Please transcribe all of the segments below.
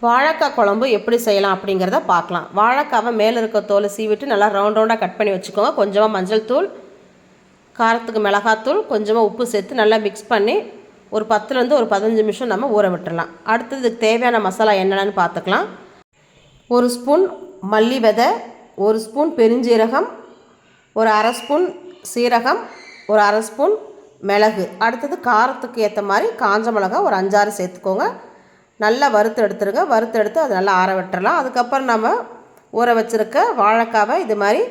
வாழைக்காய் குழம்பு எப்படி செய்யலாம் அப்படிங்கிறத பார்க்கலாம். வாழைக்காவை மேலே இருக்க தோலை சீவிட்டு நல்லா ரவுண்டாக கட் பண்ணி வச்சுக்கோங்க. கொஞ்சமாக மஞ்சள் தூள், காரத்துக்கு மிளகாத்தூள், கொஞ்சமாக உப்பு சேர்த்து நல்லா மிக்ஸ் பண்ணி ஒரு 10லேருந்து ஒரு 15 நிமிஷம் நம்ம ஊற விட்டுடலாம். அடுத்தது இதுக்கு தேவையான மசாலா என்னென்னு பார்த்துக்கலாம். 1 ஸ்பூன் மல்லி விதை, 1 ஸ்பூன் பெருஞ்சீரகம், ஒரு அரை ஸ்பூன் சீரகம், ஒரு அரை ஸ்பூன் மிளகு. அடுத்தது காரத்துக்கு ஏற்ற மாதிரி காஞ்ச மிளகாய் ஒரு 5-6 சேர்த்துக்கோங்க. நல்லா வறுத்து எடுத்துருங்க. வறுத்து எடுத்து அதை நல்லா ஆற விட்டுறலாம். அதுக்கப்புறம் நம்ம ஊற வச்சுருக்க வாழைக்காவை இது மாதிரி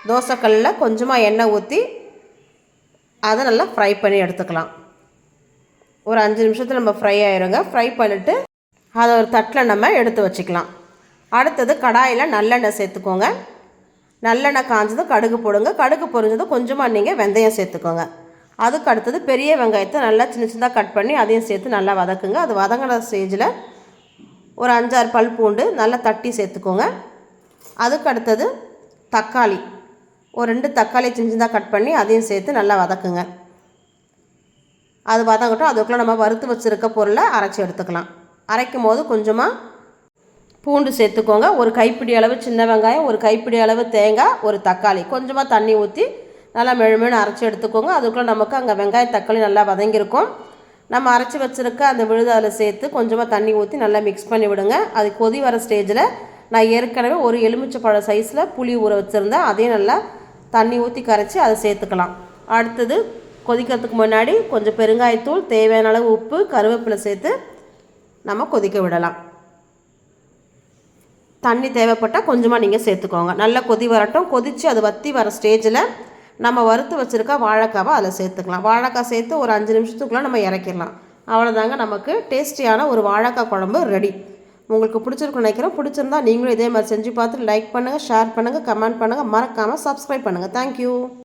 தோசைக்கல்லில் கொஞ்சமாக எண்ணெய் ஊற்றி அதை நல்லா ஃப்ரை பண்ணி எடுத்துக்கலாம். ஒரு 5 நிமிஷத்தில் நம்ம ஃப்ரை ஆயிருங்க. ஃப்ரை பண்ணிவிட்டு அதை ஒரு தட்டில் நம்ம எடுத்து வச்சுக்கலாம். அடுத்தது கடாயில் நல்லெண்ணெய் சேர்த்துக்கோங்க. நல்லெண்ணெய் காஞ்சதும் கடுகு போடுங்க. கடுகு பொரிஞ்சதும் கொஞ்சமாக நீங்கள் வெந்தயம் சேர்த்துக்கோங்க. அதுக்கு அடுத்தது பெரிய வெங்காயத்தை நல்லா சின்ன சின்னதாக கட் பண்ணி அதையும் சேர்த்து நல்லா வதக்குங்க. அது வதங்கின ஸ்டேஜில் ஒரு 5-6 பல் பூண்டு நல்லா தட்டி சேர்த்துக்கோங்க. அதுக்கு அடுத்தது தக்காளி, ஒரு 2 தக்காளி சின்ன சின்னதாக கட் பண்ணி அதையும் சேர்த்து நல்லா வதக்குங்க. அது வதங்கட்டும். அதுக்குள்ளே நம்ம வறுத்து வச்சுருக்க பொருளை அரைச்சி எடுத்துக்கலாம். அரைக்கும் போது கொஞ்சமாக பூண்டு சேர்த்துக்கோங்க. ஒரு கைப்பிடி அளவு சின்ன வெங்காயம், ஒரு கைப்பிடி அளவு தேங்காய், ஒரு தக்காளி, கொஞ்சமாக தண்ணி ஊற்றி நல்லா மெழுமெழுன்னு அரைச்சி எடுத்துக்கோங்க. அதுக்குள்ளே நமக்கு அங்கே வெங்காயம் தக்காளி நல்லா வதங்கியிருக்கும். நம்ம அரைச்சி வச்சுருக்க அந்த விழுது அதில் சேர்த்து கொஞ்சமாக தண்ணி ஊற்றி நல்லா மிக்ஸ் பண்ணி விடுங்க. அது கொதி வர ஸ்டேஜில் நான் ஏற்கனவே ஒரு எலுமிச்சைப்பழ சைஸில் புளி ஊற வச்சுருந்தேன். அதையும் நல்லா தண்ணி ஊற்றி கரைச்சி அதை சேர்த்துக்கலாம். அடுத்தது கொதிக்கிறதுக்கு முன்னாடி கொஞ்சம் பெருங்காயத்தூள், தேவையான அளவு உப்பு, கருவேப்பிலை சேர்த்து நம்ம கொதிக்க விடலாம். தண்ணி தேவைப்பட்டால் கொஞ்சமாக நீங்கள் சேர்த்துக்கோங்க. நல்லா கொதி வரட்டும். கொதித்து அது வற்றி வர ஸ்டேஜில் நம்ம வறுத்து வச்சுருக்க வாழைக்காவை அதில் சேர்த்துக்கலாம். வாழைக்காய் சேர்த்து ஒரு 5 நிமிஷத்துக்குள்ளே நம்ம இறக்கிடலாம். அவ்வளோதாங்க, நமக்கு டேஸ்டியான ஒரு வாழைக்காய் குழம்பு ரெடி. உங்களுக்கு பிடிச்சிருக்குன்னு நினைக்கிறேன். பிடிச்சிருந்தா நீங்களும் இதே மாதிரி செஞ்சு பார்த்துட்டு லைக் பண்ணுங்கள், ஷேர் பண்ணுங்கள், கமெண்ட் பண்ணுங்கள், மறக்காமல் சப்ஸ்கிரைப் பண்ணுங்கள். தேங்க்யூ.